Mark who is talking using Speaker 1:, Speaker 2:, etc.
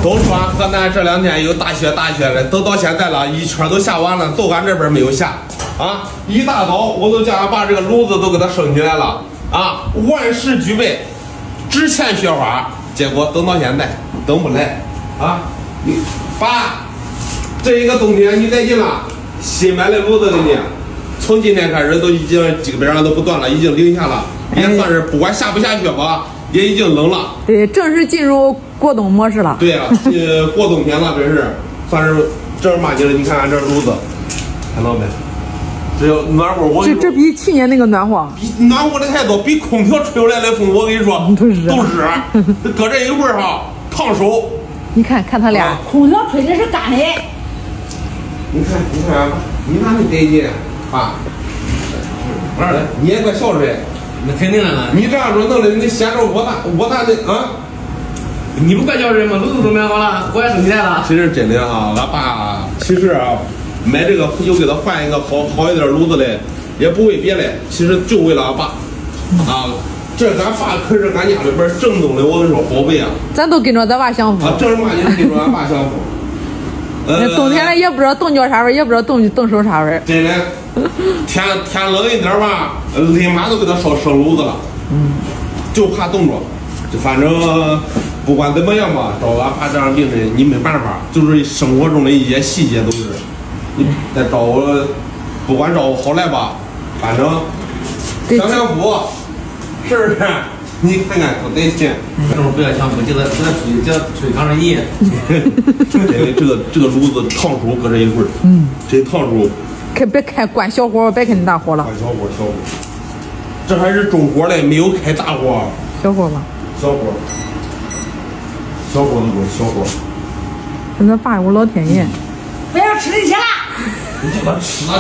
Speaker 1: 都说俺河南这2天有大雪的，都到现在了，一圈都下完了，都俺这边没有下啊！一大早我都叫俺把这个炉子都给它升起来了啊，万事俱备，只欠雪花，结果等到现在等不来啊！你爸，这一个冬天你再进了，新买的炉子给你，从今天开始都已经基本上都不断了，已经零下了，也算是不管下不下雪吧。也已经冷了，
Speaker 2: 对，正式进入过冬模式了。
Speaker 1: 对呀、过冬天了，真是算是正儿八经的。你看俺这炉子，看到没？只有暖和，我
Speaker 2: 这比去年那个暖和，
Speaker 1: 比暖和的太多，比空调吹出来的风，我跟你说
Speaker 2: 都是
Speaker 1: 搁这一会儿哈，烫手。
Speaker 2: 你看他俩，
Speaker 3: 空调吹的是干的。
Speaker 1: 你看，你哪里得劲啊？儿子，你也怪孝顺。
Speaker 4: 那肯定了，
Speaker 1: 你这样说弄的，你显着我大的啊！
Speaker 4: 你不怪叫人吗？炉子都买好了，火也升起来了。
Speaker 1: 其实真的啊，俺爸其实啊，买这个又给他换一个好一点炉子嘞，也不为别的，其实就为了俺爸啊。这俺爸可是俺家里边正宗的，我跟你说宝贝啊。
Speaker 2: 咱都跟着咱爸享福
Speaker 1: 啊，正儿八经跟着俺爸享福。
Speaker 2: 那冬天了也不知道冻脚啥味儿，也不知道冻手啥味儿。
Speaker 1: 真的，天冷一点吧，立马都给他烧生炉子了。就怕冻着。反正不管怎么样吧，找俺爸这样病人，你没办法，就是生活中的一些细节都是。你再找我，不管找我好来吧，反正享福，是不是？你看看多得劲！
Speaker 4: 这种不要抢福，记得出去扛着一。
Speaker 1: 这个炉子烫手搁这一会儿，这烫手。
Speaker 2: 别开关小火，别开那大火了。
Speaker 1: 关小火，这还是中火嘞，没有开大火。
Speaker 2: 小火吧。
Speaker 1: 小火的锅，小火。
Speaker 2: 跟咱爸我老天爷。
Speaker 3: 不要吃的去了。
Speaker 1: 你这个吃那